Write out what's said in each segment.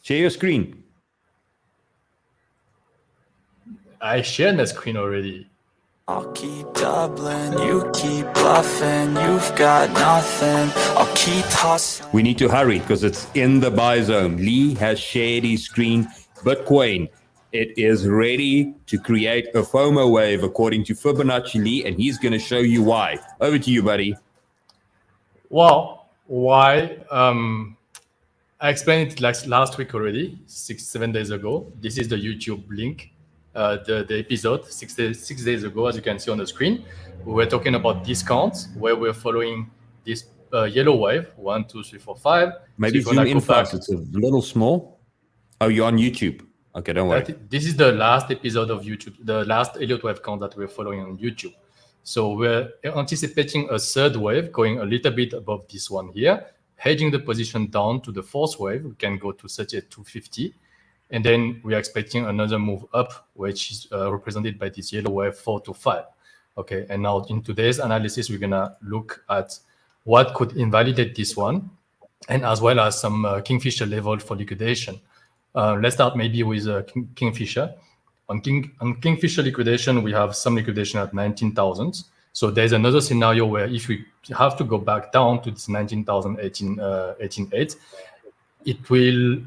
Share your screen. I shared my screen already. I'll keep doubling, you keep bluffing, you've got nothing, I'll keep hustling. We need to hurry because it's in the buy zone. Lee has shared his screen. Bitcoin, it is ready to create a FOMO wave according to Fibonacci Lee, and he's going to show you why. Over to you, buddy. Well, why? I explained it like last week already, 7 days ago. This is the YouTube link, the episode 6 days ago, as you can see on the screen. We were talking about discounts, where we're following this yellow wave, 1, 2, 3, 4, 5. Maybe so zoom in fast. It's a little small. Oh, you're on YouTube. Okay, don't worry. This is the last episode of YouTube, the last Elliot Wave count that we're following on YouTube. So we're anticipating a third wave going a little bit above this one here, hedging the position down to the fourth wave. We can go to 38,250. And then we are expecting another move up, which is represented by this yellow wave 4 to 5. Okay, and now in today's analysis, we're gonna look at what could invalidate this one, and as well as some Kingfisher level for liquidation. Let's start maybe with Kingfisher. On Kingfisher liquidation, we have some liquidation at 19,000. So there's another scenario where if we have to go back down to this 19,000, 18.8, it will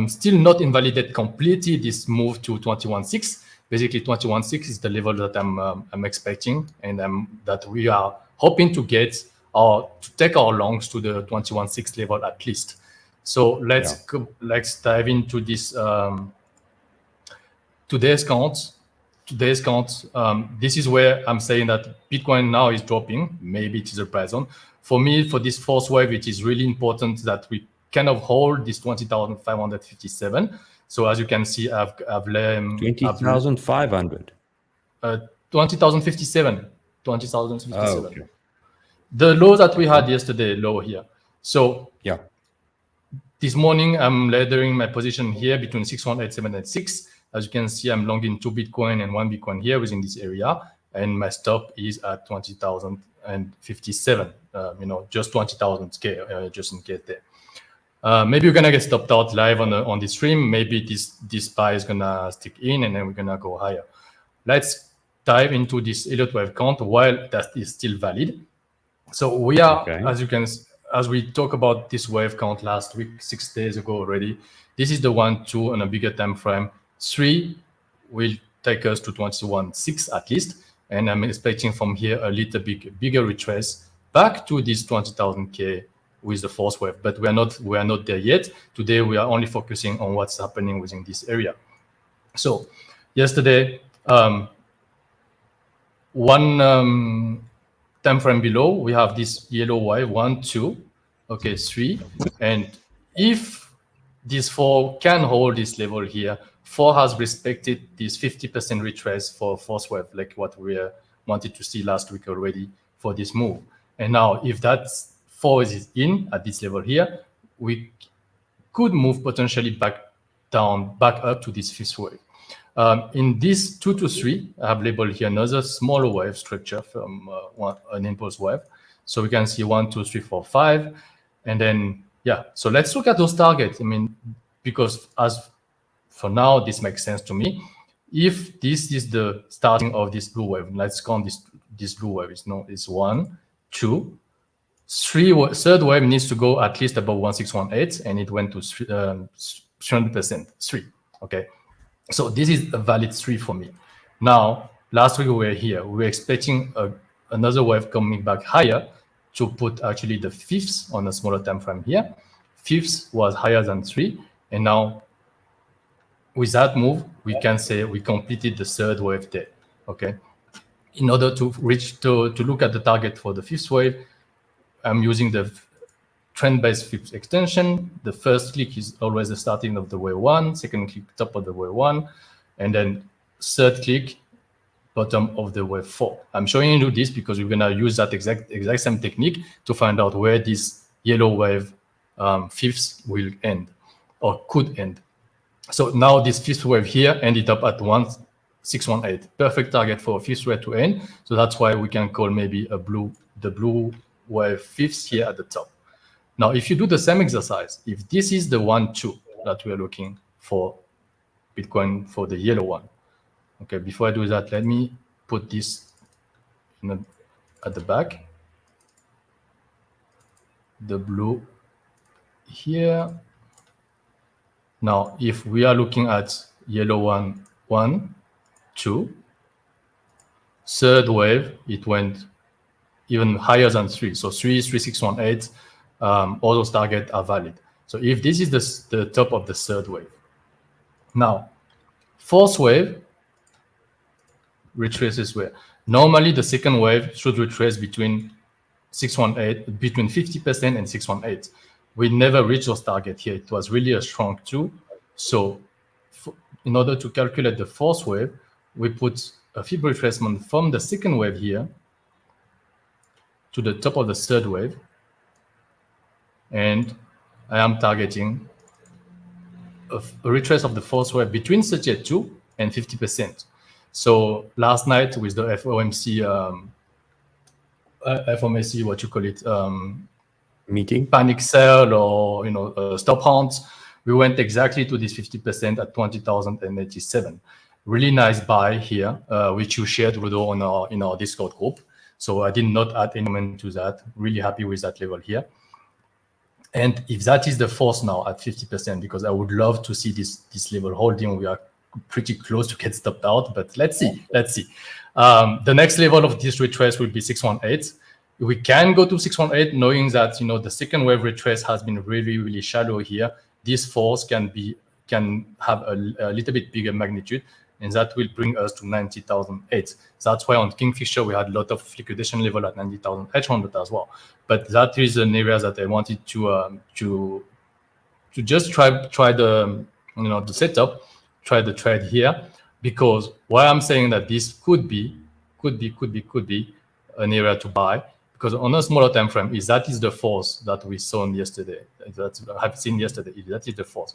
still not invalidate completely this move to 21.6. Basically, 21.6 is the level that I'm expecting, and that we are hoping to get to take our longs to the 21.6 level at least. So let's dive into this today's count. This is where I'm saying that Bitcoin now is dropping. Maybe it is a price zone. For me, for this fourth wave, it is really important that we kind of hold this 20,557. So as you can see, I've 20,500. 20,057. 20,057. Oh, okay. The low that we had yesterday, low here. So yeah. This morning, I'm laddering my position here between 618, and 6. As you can see, I'm longing 2 Bitcoin and 1 Bitcoin here within this area. And my stop is at 20,057, just 20,000 K, just in case there. Maybe we're going to get stopped out live on the stream. Maybe this buy is going to stick in, and then we're going to go higher. Let's dive into this Elliott Wave count while that is still valid. So we are, as we talked about this wave count last week, 6 days ago already, this is the 1, 2 on a bigger time frame. 3 will take us to 21.6 at least. And I'm expecting from here a little bit bigger retrace back to this 20,000 K with the fourth wave. But we are not there yet. Today, we are only focusing on what's happening within this area. So yesterday, one time frame below, we have this yellow wave, 1, 2, okay, 3. And if this 4 can hold this level here, 4 has respected this 50% retrace for fourth wave, like what we wanted to see last week already for this move. And now if that 4 is in at this level here, we could move potentially back up to this fifth wave. In this 2 to 3, I have labeled here another smaller wave structure from an impulse wave. So we can see 1, 2, 3, 4, 5. And then, so let's look at those targets. I mean, because as for now, this makes sense to me. If this is the starting of this blue wave, let's count this blue wave. It's 1, 2, 3. Third wave needs to go at least above 1618, and it went to 300%, 3, okay? So this is a valid 3 for me. Now, last week we were here. We were expecting another wave coming back higher to put actually the fifth on a smaller time frame here. Fifth was higher than 3. And now, with that move, we can say we completed the third wave there, okay? In order to look at the target for the fifth wave, I'm using the trend-based fifth extension. The first click is always the starting of the wave 1, second click, top of the wave 1, and then third click, bottom of the wave 4. I'm showing you this because we're gonna use that exact same technique to find out where this yellow wave fifth will end or could end. So now this fifth wave here ended up at 1618, perfect target for a fifth wave to end. So that's why we can call maybe the blue wave fifth here at the top. Now, if you do the same exercise, if this is the 1-2 that we are looking for Bitcoin for the yellow one, okay, before I do that, let me put this at the back, the blue here. Now, if we are looking at yellow 1, 2, third wave, it went even higher than 3. So 3, 3, 6, 1, 8, all those targets are valid. So if this is the top of the third wave. Now, fourth wave retraces where? Normally, the second wave should retrace between 618, between 50% and 618. We never reached those targets here. It was really a strong 2. So in order to calculate the fourth wave, we put a fib retracement from the second wave here to the top of the third wave. And I am targeting a retrace of the fourth wave between 38.2 and 50%. So last night with the FOMC, what you call it, meeting, panic sell or stop hunt, we went exactly to this 50% at 20,087. Really nice buy here, which you shared, Rudo, in our Discord group. So I did not add any comment to that. Really happy with that level here. And if that is the force now at 50%, because I would love to see this level holding, we are pretty close to get stopped out, but let's see. The next level of this retrace will be 618. We can go to 618, knowing that the second wave retrace has been really, really shallow here. This force can have a little bit bigger magnitude, and that will bring us to 90,008. That's why on Kingfisher we had a lot of liquidation level at 90,800 as well. But that is an area that I wanted to just try the the setup, try the trade here, because why I'm saying that this could be an area to buy, because on a smaller time frame, if that is the force that we saw yesterday, that I've seen yesterday, if that is the force,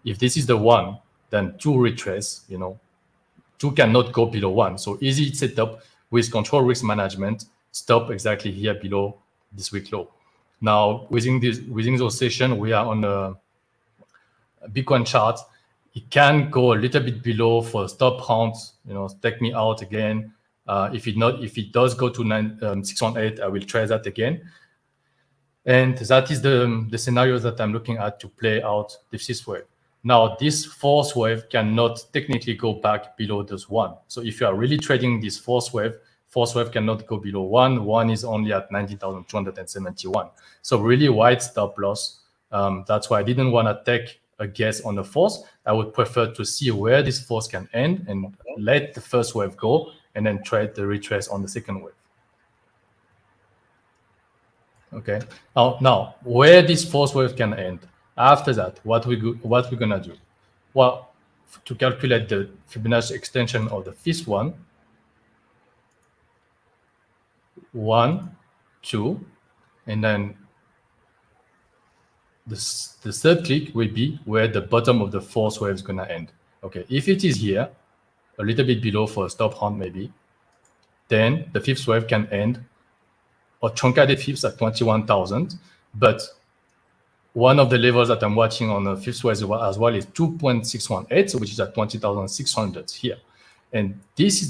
if this is the 1, then 2 retrace, 2 cannot go below 1. So easy setup with control risk management, stop exactly here below this week low. Now within those sessions, we are on a Bitcoin chart. It can go a little bit below for stop hunt, take me out again. If it does go to 618, I will try that again. And that is the scenario that I'm looking at to play out the fifth wave. Now, this fourth wave cannot technically go back below this 1. So if you are really trading this fourth wave cannot go below 1. 1 is only at 19,271. So really wide stop loss. That's why I didn't want to take a guess on the force. I would prefer to see where this force can end and let the first wave go, and then trade the retrace on the second wave. Okay. Now where this fourth wave can end. After that, what we're gonna do? Well, to calculate the Fibonacci extension of the fifth one, 1, 2, and then the third click will be where the bottom of the fourth wave is gonna end. Okay, if it is here, a little bit below for a stop hunt maybe, then the fifth wave can end or truncated fifths at 21,000. But one of the levels that I'm watching on the fifth wave as well is 2.618, so which is at 20,600 here. And this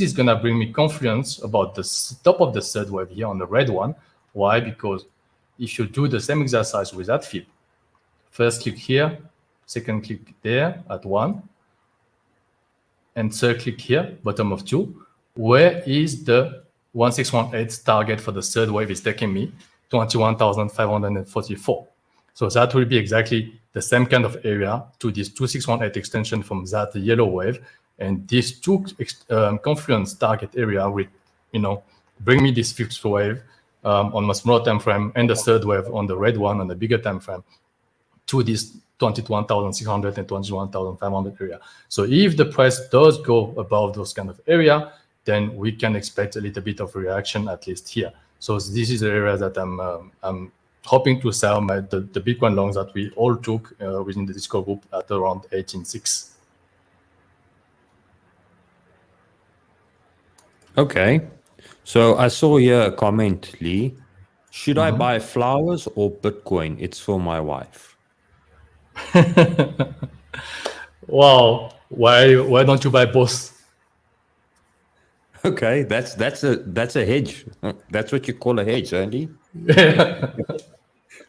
is gonna bring me confidence about the top of the third wave here on the red one. Why? Because if you do the same exercise with that fib, first click here, second click there at 1, and third click here, bottom of 2, where is the 1618 target for the third wave is taking me? 21,544. So that will be exactly the same kind of area to this 2618 extension from that yellow wave. And these two confluence target area will, bring me this fifth wave on a smaller time frame and the third wave on the red one on the bigger time frame to this 21,600 and 21,500 area. So if the price does go above those kind of area, then we can expect a little bit of reaction at least here. So this is the area that I'm hoping to sell the Bitcoin longs that we all took within the Discord group at around 18.6. Okay. So I saw here a comment, Lee. Should I buy flowers or Bitcoin? It's for my wife. Wow, why don't you buy both? Okay, that's a hedge. That's what you call a hedge, Andy.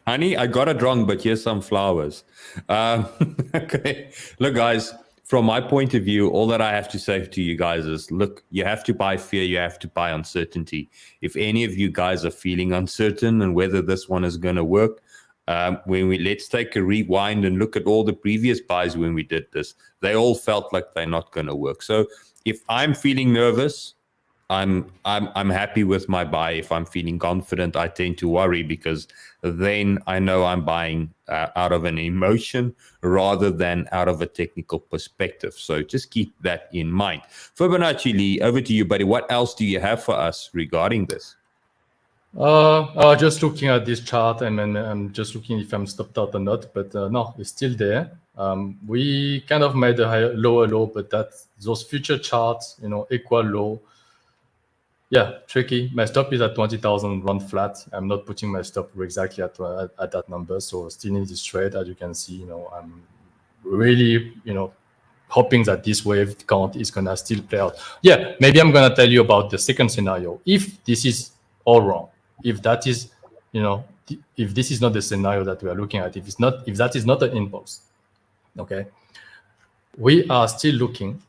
Honey, I got it wrong, but here's some flowers. Okay, look, guys. From my point of view, all that I have to say to you guys is, look, you have to buy fear, you have to buy uncertainty. If any of you guys are feeling uncertain and whether this one is going to work, let's take a rewind and look at all the previous buys when we did this. They all felt like they're not going to work. So if I'm feeling nervous, I'm happy with my buy. If I'm feeling confident, I tend to worry because then I know I'm buying out of an emotion rather than out of a technical perspective. So just keep that in mind. Fibonacci Lee, over to you, buddy. What else do you have for us regarding this? Just looking at this chart, and I'm just looking if I'm stopped out or not. But no, it's still there. We kind of made a lower low, but those future charts, equal low. Yeah, tricky. My stop is at 20,000 run flat. I'm not putting my stop exactly at that number. So still in this trade, as you can see, I'm really, hoping that this wave count is gonna still play out. Yeah, maybe I'm gonna tell you about the second scenario. If this is all wrong, if that is, if this is not the scenario that we are looking at, if that is not an impulse, okay, we are still looking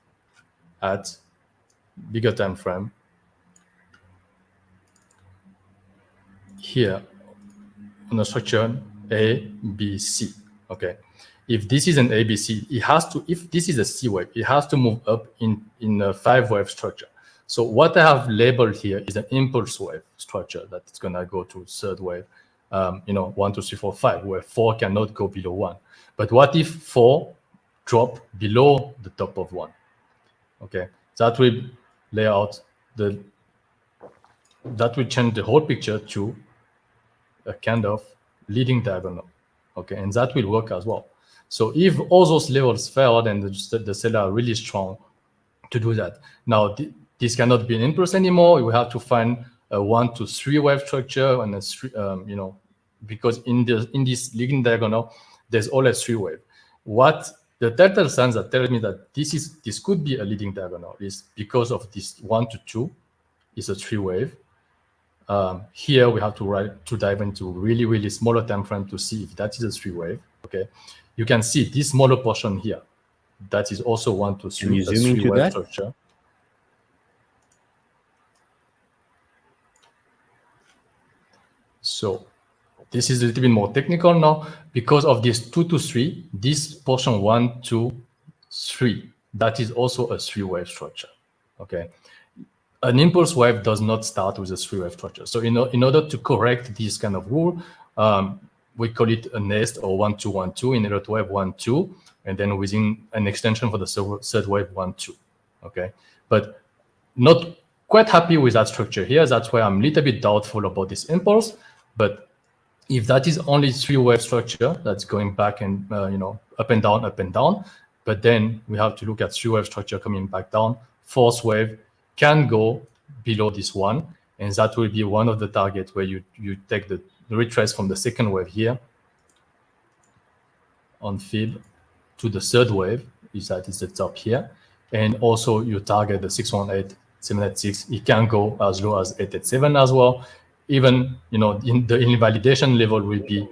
at bigger time frame. Here on the structure A, B, C. Okay, if this is an ABC, it has to. If this is a C wave, it has to move up in a 5-wave structure. So what I have labeled here is an impulse wave structure that's gonna go to third wave. 1, 2, 3, 4, 5, where 4 cannot go below 1. But what if 4 drop below the top of 1? Okay, that will lay out that will change the whole picture to a kind of leading diagonal, okay, and that will work as well. So if all those levels fail, then the seller are really strong to do that. Now this cannot be an impulse anymore. We have to find a 1 to 3 wave structure, and a 3, because in this leading diagonal there's always 3 wave. What the telltale signs that tell me that this could be a leading diagonal is because of this 1 to 2 is a 3 wave. Here we have to dive into really, really smaller time frame to see if that is a 3 wave. Okay, you can see this smaller portion here. That is also 1 to 3, a 3 wave structure. So this is a little bit more technical now. Because of this 2 to 3, this portion 1, 2, 3, that is also a 3 wave structure. Okay. An impulse wave does not start with a 3-wave structure. So in order to correct this kind of rule, we call it a nest or 1, 2, 1, 2 in Elliott wave 1, 2, and then within an extension for the third wave 1, 2. Okay, but not quite happy with that structure here. That's why I'm a little bit doubtful about this impulse. But if that is only 3-wave structure that's going back and up and down, but then we have to look at 3-wave structure coming back down. 4th wave can go below this one, and that will be one of the targets where you take the retrace from the 2nd wave here on fib to the 3rd wave, is that is the top here, and also you target the 618, 786. It can go as low as 887 as well. Even in the invalidation level will be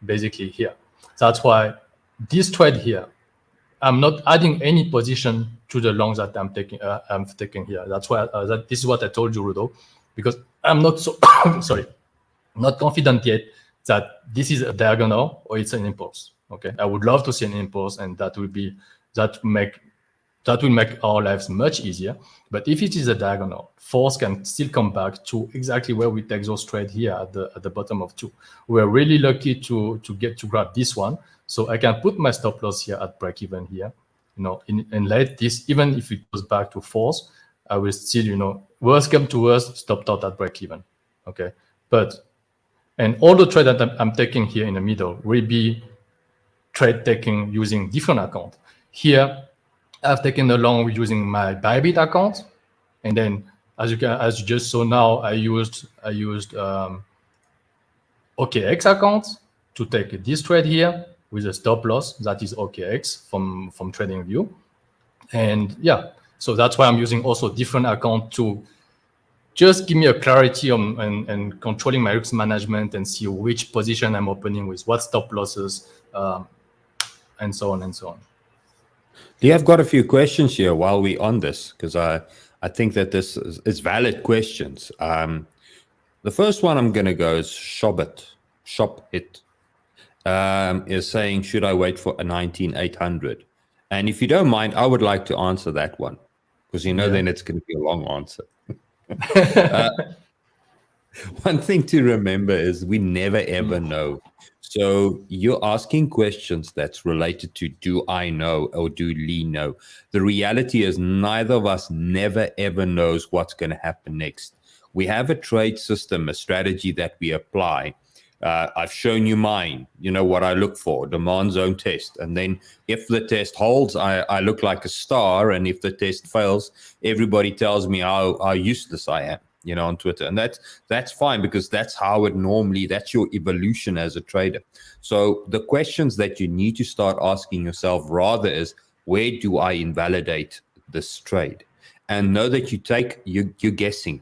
basically here. That's why this trade here, I'm not adding any position to the longs that I'm taking here. That's why this is what I told you, Rudo, because I'm not so not confident yet that this is a diagonal or it's an impulse. Okay, I would love to see an impulse, and that will make our lives much easier. But if it is a diagonal, force can still come back to exactly where we take those trades here at the bottom of 2. We're really lucky to grab this one. So I can put my stop loss here at break even here, and let this, even if it goes back to force, I will still, worst come to worst, stop out at break even. Okay, and all the trade that I'm taking here in the middle will be trade taking using different account. Here, I've taken the long using my Bybit account, and then as you just saw now, I used OKX account to take this trade here with a stop loss that is OKX from TradingView. And yeah, so that's why I'm using also different account to just give me a clarity on and controlling my risk management and see which position I'm opening with, what stop losses, and so on and so on. Yeah, I've got a few questions here while we're on this, because I think that this is valid questions. The first one I'm going to go is Shop It. Is saying, should I wait for a 19,800? And if you don't mind, I would like to answer that one, because then it's going to be a long answer. One thing to remember is we never ever know. So you're asking questions that's related to, do I know or do Lee know? The reality is neither of us never ever knows what's going to happen next. We have a trade system, a strategy that we apply. I've shown you mine, what I look for, demand zone test. And then if the test holds, I look like a star. And if the test fails, everybody tells me how useless I am, on Twitter. And that's fine, because that's how that's your evolution as a trader. So the questions that you need to start asking yourself rather is, where do I invalidate this trade? And know that you're guessing.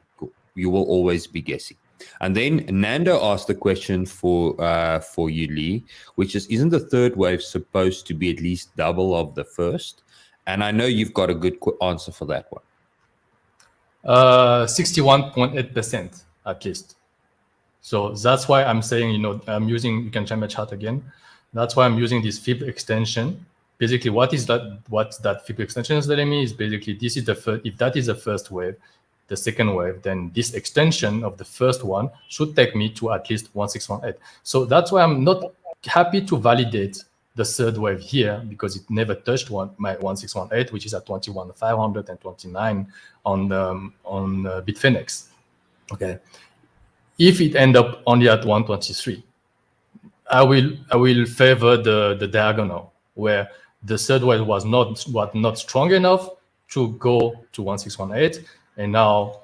You will always be guessing. And then Nando asked the question for you, Lee, which is, isn't the third wave supposed to be at least double of the first? And I know you've got a good answer for that one. 61.8% at least. So that's why I'm saying, I'm using, you can check my chart again. That's why I'm using this fib extension. Basically, what that fib extension is telling me is basically, this is the first, if that is the first wave, the second wave, then this extension of the first one should take me to at least 1618. So that's why I'm not happy to validate the third wave here, because it never touched my 1618, which is at 21,529 on Bitfinex. Okay, if it end up only at 123, I will favor the diagonal, where the third wave was not strong enough to go to 1618. And now,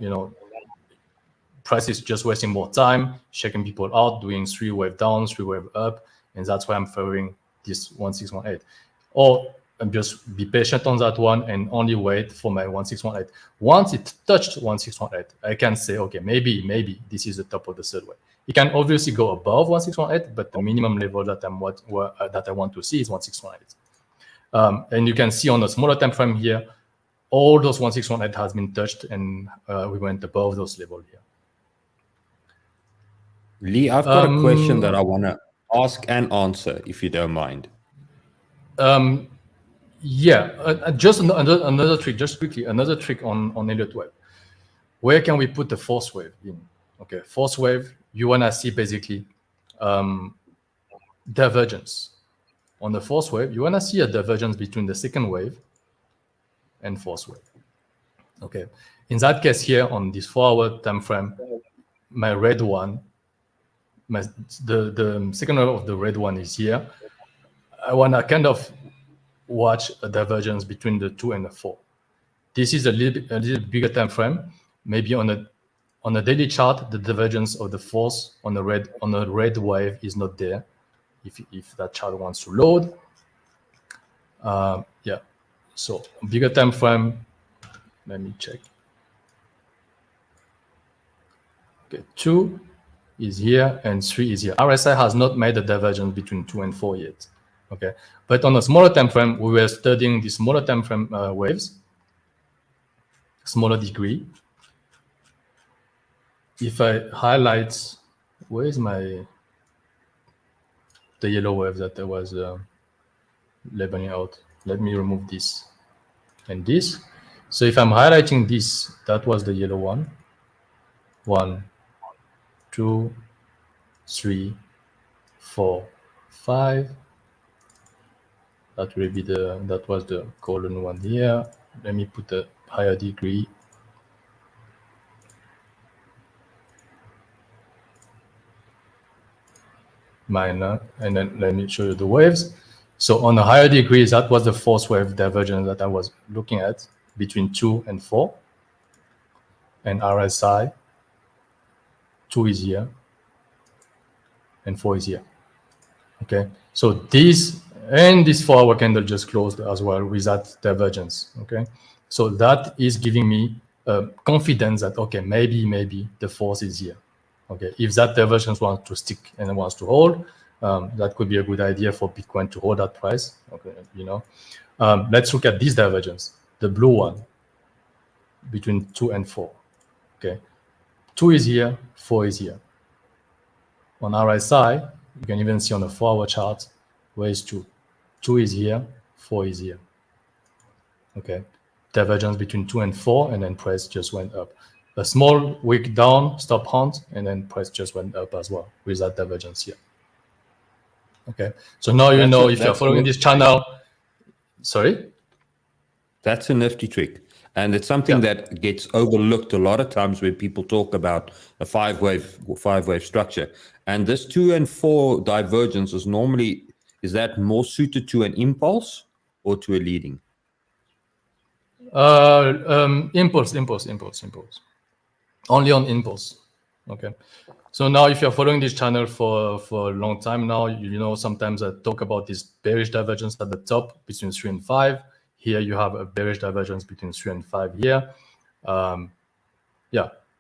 price is just wasting more time, checking people out, doing 3 wave down, 3 wave up. And that's why I'm favoring this 1618. Or just be patient on that one and only wait for my 1618. Once it touched 1618, I can say, okay, maybe this is the top of the third wave. It can obviously go above 1618, but the minimum level that I want to see is 1618. And you can see on the smaller time frame here, all those 1618 has been touched, and we went above those levels here. Lee, I've got a question that I want to ask and answer, if you don't mind. Just another trick, just quickly, another trick on Elliot Wave. Where can we put the fourth wave in? Okay, fourth wave, you want to see basically divergence. On the fourth wave, you want to see a divergence between the second wave and fourth wave. Okay, in that case here on this 4-hour time frame, my red one, the second wave of the red one is here. I want to kind of watch a divergence between the 2 and the 4. This is a little bigger time frame. Maybe on a daily chart, the divergence of the fourth on the red wave is not there. If that chart wants to load, so bigger time frame. Let me check. Okay, 2 is here and 3 is here. RSI has not made a divergence between 2 and 4 yet. Okay, but on a smaller time frame, we were studying the smaller time frame waves, smaller degree. If I highlight, where is the yellow wave that I was labeling out? Let me remove this and this. So if I'm highlighting this, that was the yellow one. 1, 2, 3, 4, 5. That will be that was the golden one here. Let me put a higher degree. Minor, and then let me show you the waves. So on a higher degree, that was the fourth wave divergence that I was looking at between 2 and 4. And RSI, 2 is here, and 4 is here. Okay, so this 4-hour candle just closed as well with that divergence. Okay, so that is giving me confidence that, okay, maybe the force is here. Okay, if that divergence wants to stick and wants to hold, that could be a good idea for Bitcoin to hold that price. Okay, let's look at this divergence, the blue one between 2 and 4. Okay, 2 is here, 4 is here. On RSI, you can even see on the 4-hour chart, where is 2? 2 is here, 4 is here. Okay, divergence between 2 and 4, and then price just went up. A small wick down, stop hunt, and then price just went up as well with that divergence here. Okay, so now you know if you're following this channel. Sorry? That's a nifty trick. And it's something that gets overlooked a lot of times when people talk about a five-wave structure. And this 2 and 4 divergence is that more suited to an impulse or to a leading? Impulse. Only on impulse. Okay. So now if you're following this channel for a long time now, sometimes I talk about this bearish divergence at the top between 3 and 5. Here you have a bearish divergence between 3 and 5 here.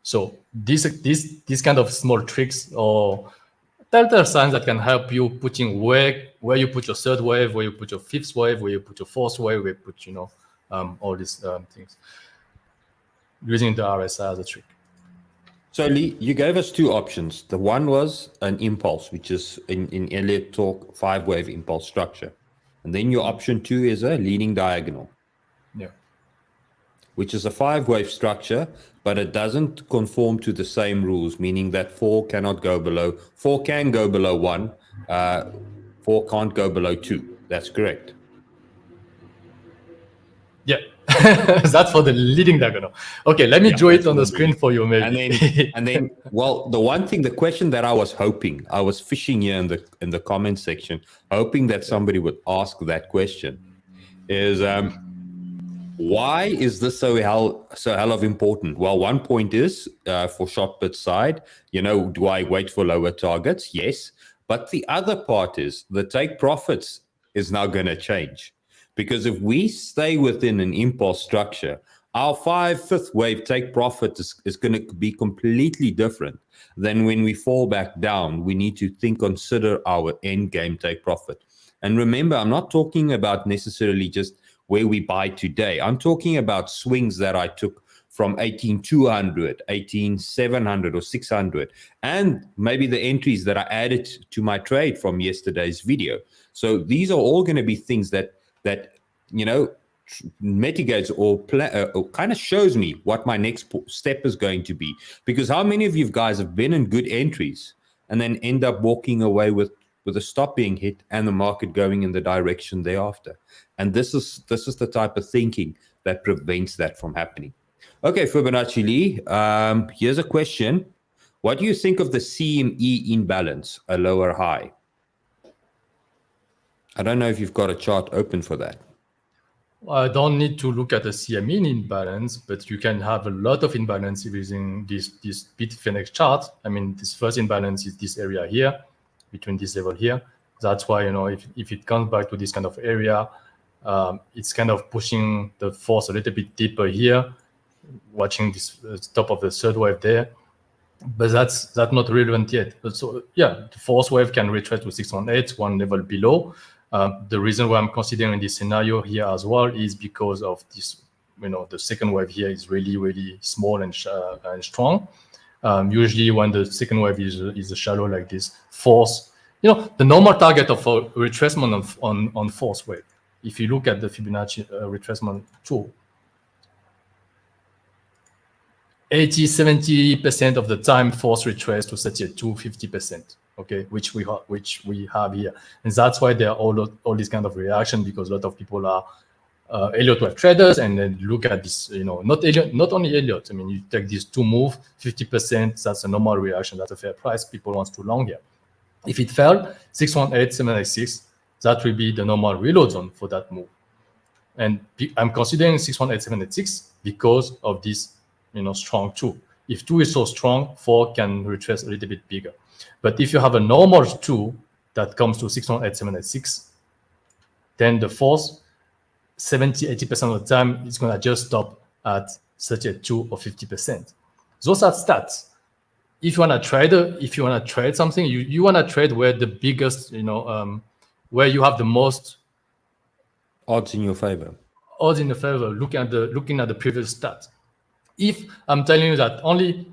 So these kind of small tricks or telltale signs that can help you putting where you put your third wave, where you put your fifth wave, where you put your fourth wave, where you put all these things. Using the RSI as a trick. So Lee, you gave us 2 options. The one was an impulse, which is in Elliott talk 5-wave impulse structure. And then your option 2 is a leading diagonal. Yeah. Which is a 5-wave structure, but it doesn't conform to the same rules, meaning that 4 cannot go below, 4 can go below 1, 4 can't go below 2. That's correct. Yeah, that's for the leading diagonal. Okay, let me draw it on the screen for you, maybe. And then, well, the question that I was fishing here in the comment section, hoping that somebody would ask that question, is why is this so hell of important? Well, one point is for short bid side, do I wait for lower targets? Yes, but the other part is the take profits is now going to change. Because if we stay within an impulse structure, our 5/5 wave take profit is going to be completely different than when we fall back down. We need to consider our end game take profit. And remember, I'm not talking about necessarily just where we buy today. I'm talking about swings that I took from 18,200, 18,700 or 600, and maybe the entries that I added to my trade from yesterday's video. So these are all going to be things that mitigates or kind of shows me what my next step is going to be. Because how many of you guys have been in good entries and then end up walking away with a stop being hit and the market going in the direction thereafter? And this is the type of thinking that prevents that from happening. Okay, Fibonacci Lee, here's a question. What do you think of the CME imbalance, a lower high? I don't know if you've got a chart open for that. I don't need to look at the CME imbalance, but you can have a lot of imbalance using this Bitfinex chart. I mean, this first imbalance is this area here, between this level here. That's why, if it comes back to this kind of area, it's kind of pushing the force a little bit deeper here, watching this top of the third wave there. But that's not relevant yet. So yeah, the fourth wave can retrace to 618, one level below. The reason why I'm considering this scenario here as well is because of this, the second wave here is really, really small and strong. Usually when the second wave is shallow like this, force, the normal target of a retracement on fourth wave, if you look at the Fibonacci retracement tool, 70% of the time force retrace to 32, 50%. Okay, which we have here, and that's why there are all these kind of reaction, because a lot of people are Elliot Wave traders, and then look at this, not only Elliot. I mean, you take these 2 move, 50%. That's a normal reaction. That's a fair price. People want to long here. If it fell 618, 786, that will be the normal reload zone for that move. And I'm considering 618, 786 because of this, strong 2. If 2 is so strong, 4 can retrace a little bit bigger. But if you have a normal 2 that comes to 618.786, then the force 70-80% of the time is going to just stop at 32 or 50%. Those are stats. If you want to trade something, you want to trade where the biggest, where you have the most odds in your favor. Odds in the favor. Looking at the previous stats. If I'm telling you that only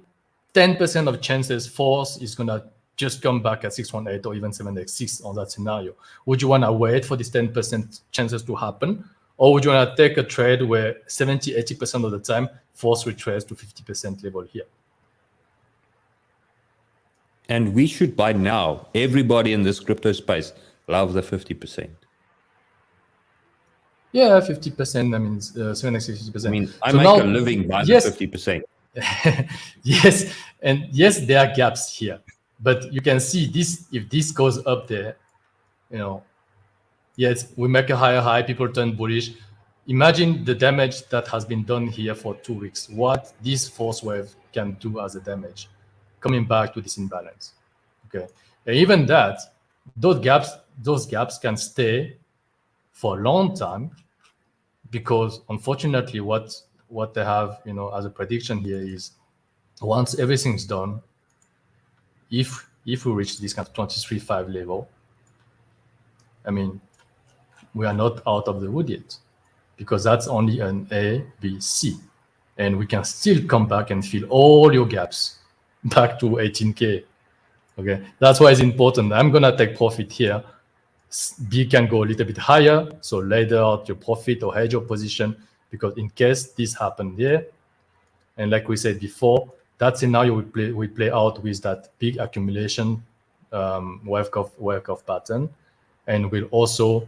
10% of chances force is going to just come back at 618 or even 7x6 on that scenario, would you want to wait for this 10% chances to happen? Or would you want to take a trade where 70-80% of the time force retrace to 50% level here? And we should, by now, everybody in this crypto space love the 50%. Yeah, 50%. I mean, 7x 50%. I mean, I make a living by the 50%. Yes, and yes, there are gaps here. But you can see this, if this goes up there, yes, we make a higher high, people turn bullish. Imagine the damage that has been done here for 2 weeks. What this force wave can do as a damage, coming back to this imbalance. Okay, and even that, those gaps can stay for a long time, because unfortunately, what they have, as a prediction here is, once everything's done, if we reach this kind of 23.5 level, I mean, we are not out of the wood yet, because that's only an A, B, C. And we can still come back and fill all your gaps back to 18K. Okay, that's why it's important. I'm going to take profit here. B can go a little bit higher, so ladder out your profit or hedge your position, because in case this happened here, and like we said before, that scenario we play out with that big accumulation wave curve pattern, and we'll also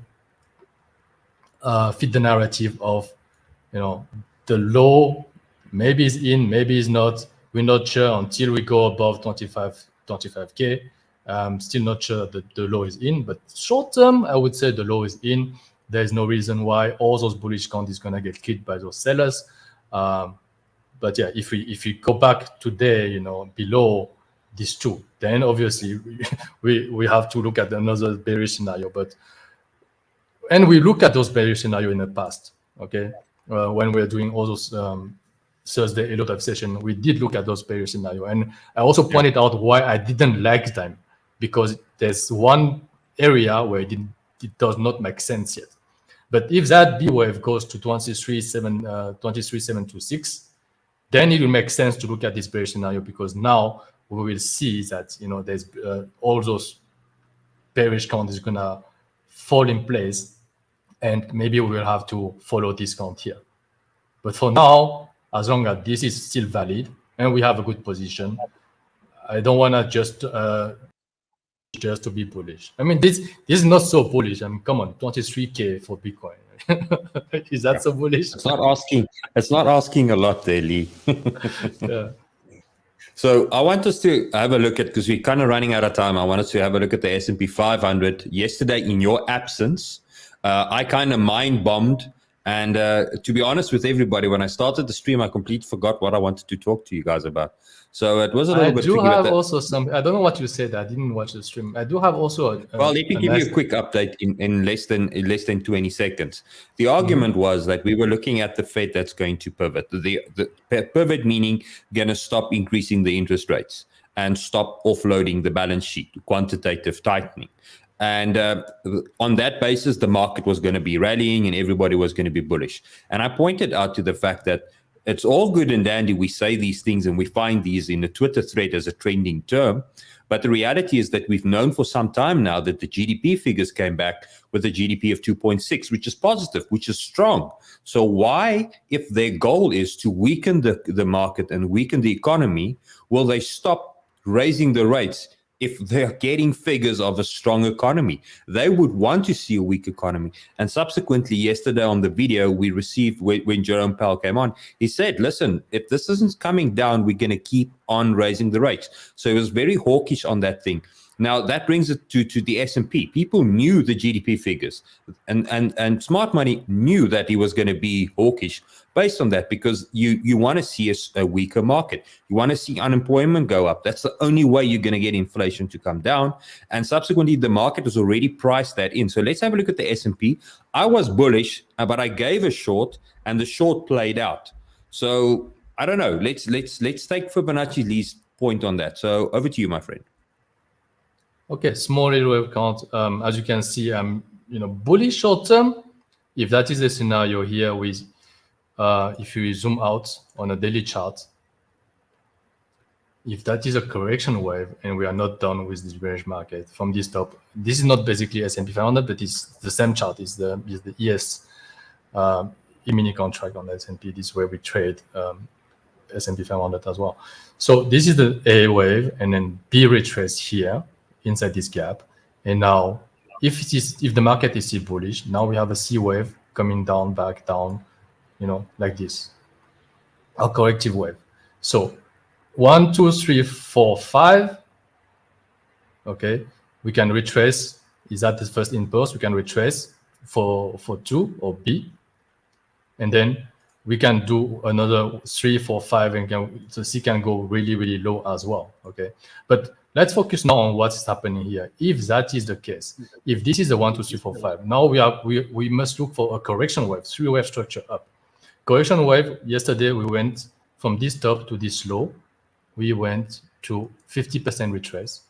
fit the narrative of, the low maybe is in, maybe is not. We're not sure until we go above 25K. Still not sure that the low is in, but short term, I would say the low is in. There's no reason why all those bullish count is going to get killed by those sellers. But yeah, if we go back today, below these two, then obviously we have to look at another bearish scenario. And we look at those bearish scenario in the past. Okay, when we're doing all those Thursday Elliott Wave session, we did look at those bearish scenario, and I also pointed out why I didn't like them, because there's one area where it does not make sense yet. But if that B wave goes to 23.726, then it will make sense to look at this bearish scenario, because now we will see that there's all those bearish count is gonna fall in place, and maybe we will have to follow this count here. But for now, as long as this is still valid and we have a good position, I don't want to just to be bullish. I mean, this is not so bullish. I mean, come on, 23K for Bitcoin. Is that so bullish? It's not asking a lot there, Lee. Yeah. So I want us to have a look at, because we're kind of running out of time, I want us to have a look at the S&P 500. Yesterday, in your absence, I kind of mind bombed. And to be honest with everybody, when I started the stream, I completely forgot what I wanted to talk to you guys about. So it was a little bit tricky. I do have also some, I don't know what you said. I didn't watch the stream. I do have also well, let me give you a quick update in less than 20 seconds. The argument was that we were looking at the Fed that's going to pivot. The pivot meaning going to stop increasing the interest rates and stop offloading the balance sheet, quantitative tightening. And on that basis, the market was going to be rallying and everybody was going to be bullish. And I pointed out to the fact that it's all good and dandy. We say these things and we find these in the Twitter thread as a trending term. But the reality is that we've known for some time now that the GDP figures came back with a GDP of 2.6, which is positive, which is strong. So why, if their goal is to weaken the market and weaken the economy, will they stop raising the rates if they're getting figures of a strong economy? They would want to see a weak economy. And subsequently, yesterday on the video we received when Jerome Powell came on, he said, listen, if this isn't coming down, we're going to keep on raising the rates. So he was very hawkish on that thing. Now that brings it to the S&P. People knew the GDP figures, and smart money knew that he was going to be hawkish based on that, because you want to see a weaker market. You want to see unemployment go up. That's the only way you're going to get inflation to come down. And subsequently, the market has already priced that in. So let's have a look at the S&P. I was bullish, but I gave a short, and the short played out. So I don't know. Let's take Fibonacci Lee's point on that. So over to you, my friend. Okay, small little wave count. As you can see, I'm bullish short term. If that is the scenario here, with if you zoom out on a daily chart, if that is a correction wave and we are not done with this bearish market from this top, this is not basically S&P 500, but it's the same chart. Is the ES E-mini contract on the S&P. This is where we trade S&P 500 as well. So this is the A wave, and then B retrace here inside this gap. And now if the market is still bullish, now we have a C wave coming down, back down, like this, a corrective wave. So 1, 2, 3, 4, 5. Okay, we can retrace. Is that the first impulse? We can retrace for 2 or B, and then we can do another 3, 4, 5, and so C can go really, really low as well. Okay, but let's focus now on what is happening here. If that is the case, if this is a 1, 2, 3, 4, 5, now we must look for a correction wave, 3-wave structure up. Correction wave. Yesterday we went from this top to this low. We went to 50% retrace,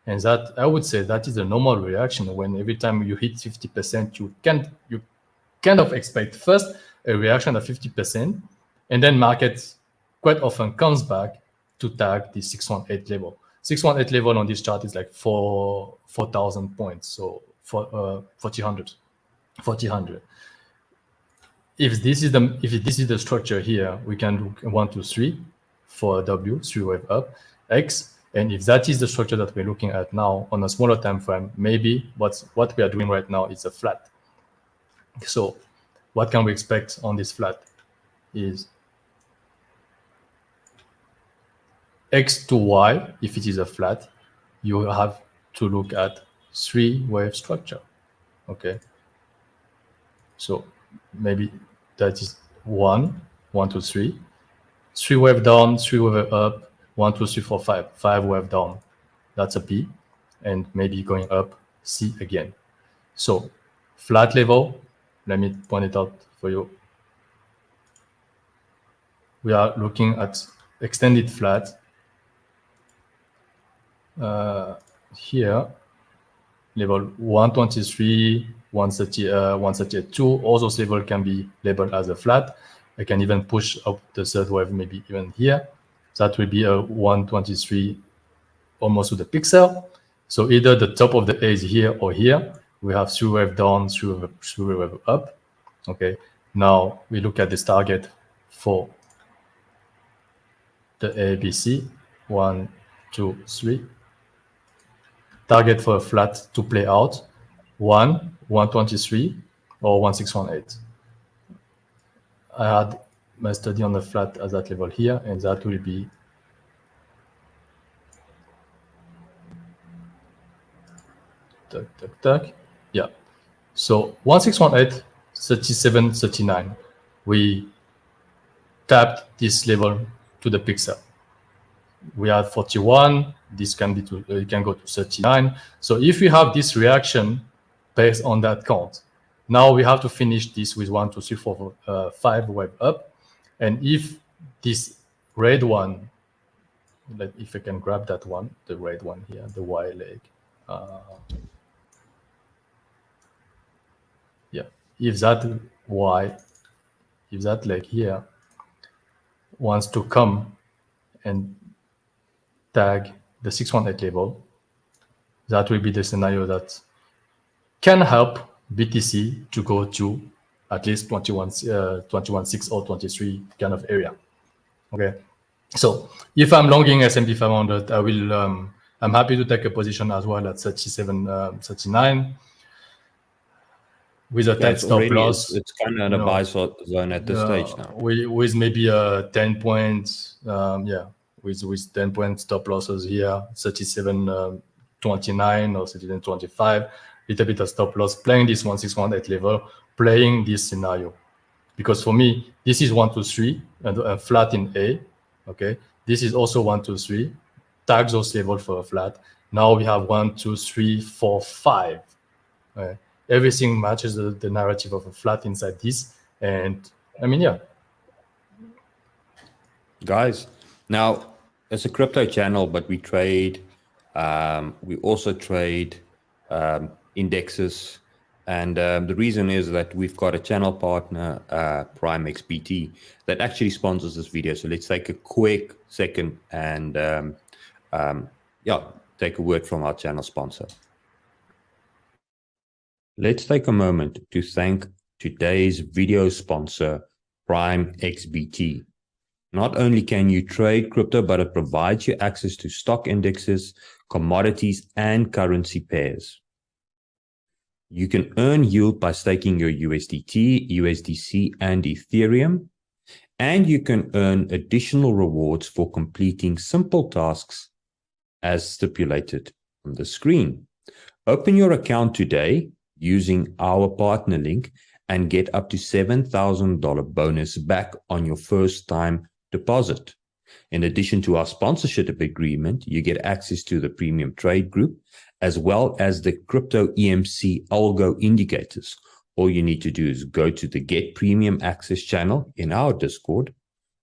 and that, I would say, that is a normal reaction. When every time you hit 50%, you kind of expect first a reaction of 50%, and then market quite often comes back to tag the 618 level. 618 level on this chart is like 4,000 points, so 4,000. If this is the structure here, we can do 1, 2, 3 for W, 3-wave up, X. And if that is the structure that we're looking at now on a smaller time frame, maybe what we are doing right now is a flat. So what can we expect on this flat is X to Y. If it is a flat, you have to look at 3-wave structure. Okay, so maybe that is 1, 1, 2, 3, 3-wave down, 3-wave up, 1, 2, 3, 4, 5, 5-wave down. That's a B, and maybe going up, C again. So flat level, let me point it out for you. We are looking at extended flat here, level 123, 130, 132. All those levels can be labeled as a flat. I can even push up the third wave, maybe even here. That will be a 123, almost to the pixel. So either the top of the A is here or here. We have 3-wave down, 3-wave up. Okay, now we look at this target for the ABC, 1, 2, 3. Target for a flat to play out, 1, 123 or 1618. I had my study on the flat at that level here, and that will be yeah. So 1618, 37, 39. We tapped this level to the pixel. We are 41. This can be it can go to 39. So if we have this reaction based on that count, now we have to finish this with 1, 2, 3, 4, 5 wave up. And if this red one, if I can grab that one, the red one here, the Y leg. Yeah, if that leg here wants to come and tag the 618 level, that will be the scenario that can help BTC to go to at least 21.6 or 23 kind of area. Okay, so if I'm longing S&P 500, I will. I'm happy to take a position as well at 37, 39 with a tight stop loss. It's kind of in a buy zone at this stage now. With maybe a 10 points, with 10 point stop losses here, 37, 29 or 29.25, little bit of stop loss, playing this 1618 level, playing this scenario. Because for me, this is 1, 2, 3, and flat in A. Okay, this is also 1, 2, 3. Tag those levels for a flat. Now we have 1, 2, 3, 4, 5. Everything matches the narrative of a flat inside this, and I mean, yeah. Guys, now it's a crypto channel, but we trade. We also trade indexes. And the reason is that we've got a channel partner, Prime XBT, that actually sponsors this video. So let's take a quick second and take a word from our channel sponsor. Let's take a moment to thank today's video sponsor, Prime XBT. Not only can you trade crypto, but it provides you access to stock indexes, commodities, and currency pairs. You can earn yield by staking your USDT, USDC, and Ethereum, and you can earn additional rewards for completing simple tasks as stipulated on the screen. Open your account today using our partner link and get up to $7,000 bonus back on your first time deposit. In addition to our sponsorship agreement, you get access to the premium trade group, as well as the crypto EMC ALGO indicators. All you need to do is go to the Get Premium Access channel in our Discord,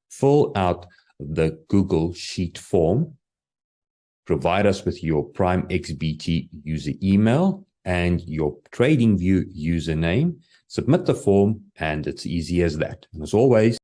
fill out the Google Sheet form, provide us with your Prime XBT user email and your TradingView username, submit the form, and it's easy as that. And as always,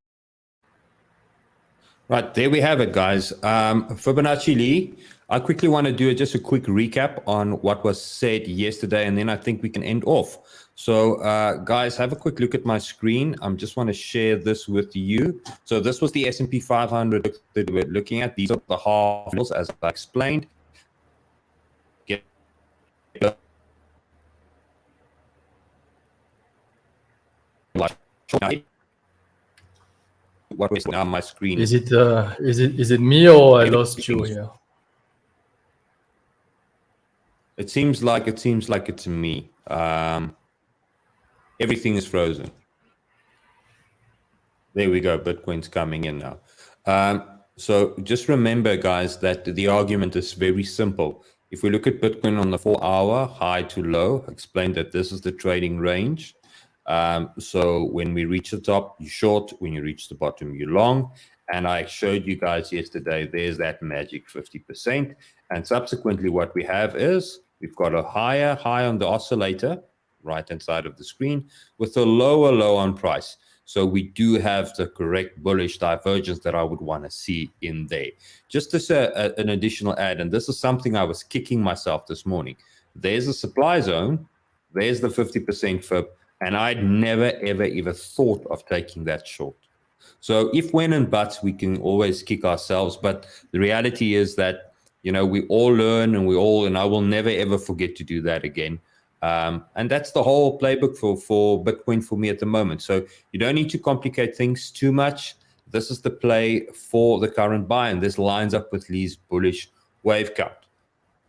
right, there we have it, guys. Fibonacci Lee, I quickly want to do just a quick recap on what was said yesterday, and then I think we can end off. So, guys, have a quick look at my screen. I just want to share this with you. So this was the S&P 500 that we're looking at. These are the half levels, as I explained. What was on my screen? Is it me or I lost you here? It seems like it's me. Everything is frozen. There we go. Bitcoin's coming in now. So just remember, guys, that the argument is very simple. If we look at Bitcoin on the 4-hour high to low, I explained that this is the trading range. So when we reach the top, you short. When you reach the bottom, you long. And I showed you guys yesterday, there's that magic 50%. And subsequently, what we have is we've got a higher high on the oscillator, right-hand side of the screen, with a lower low on price. So we do have the correct bullish divergence that I would want to see in there. Just as an additional add, and this is something I was kicking myself this morning. There's a supply zone. There's the 50% fib. And I'd never, ever thought of taking that short. So if when and buts, we can always kick ourselves. But the reality is that, you know, we all learn and I will never, ever forget to do that again. And that's the whole playbook for Bitcoin for me at the moment. So you don't need to complicate things too much. This is the play for the current buy. And this lines up with Lee's bullish wave count.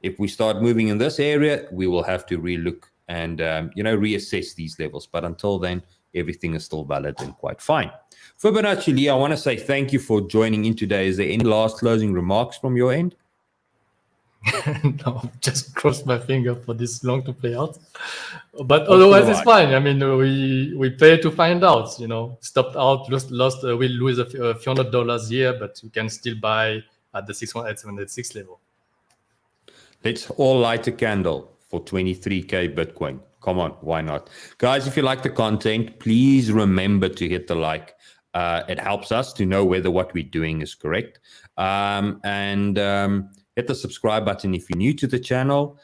If we start moving in this area, we will have to relook and reassess these levels. But until then, everything is still valid and quite fine. Fibonacci Lee, I want to say thank you for joining in today. Is there any last closing remarks from your end? No, just crossed my finger for this long to play out. But otherwise, it's fine. I mean, we pay to find out. You know, stopped out, lost. We lose a few $100 here, but we can still buy at the 61876 level. Let's all light a candle for 23K Bitcoin. Come on, why not? Guys, if you like the content, please remember to hit the like. It helps us to know whether what we're doing is correct. And hit the subscribe button if you're new to the channel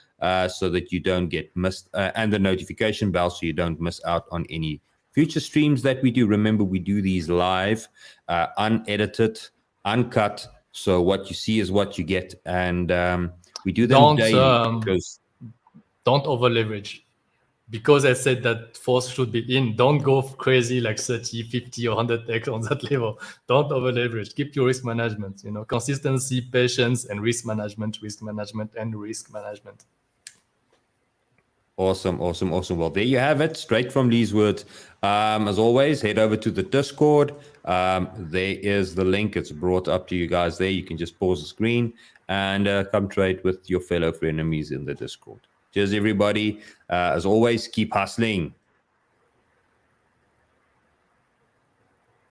so that you don't get missed, and the notification bell so you don't miss out on any future streams that we do. Remember, we do these live, unedited, uncut. So what you see is what you get. And we do them daily because... Don't over leverage. because I said that force should be in, don't go crazy like 30, 50, or 100x on that level. Don't over leverage. Keep your risk management. Consistency, patience, and risk management, and risk management. Awesome. Well, there you have it, straight from Lee's words. As always, head over to the Discord. There is the link. It's brought up to you guys there. You can just pause the screen and come trade with your fellow frenemies in the Discord. Cheers, everybody. As always, keep hustling.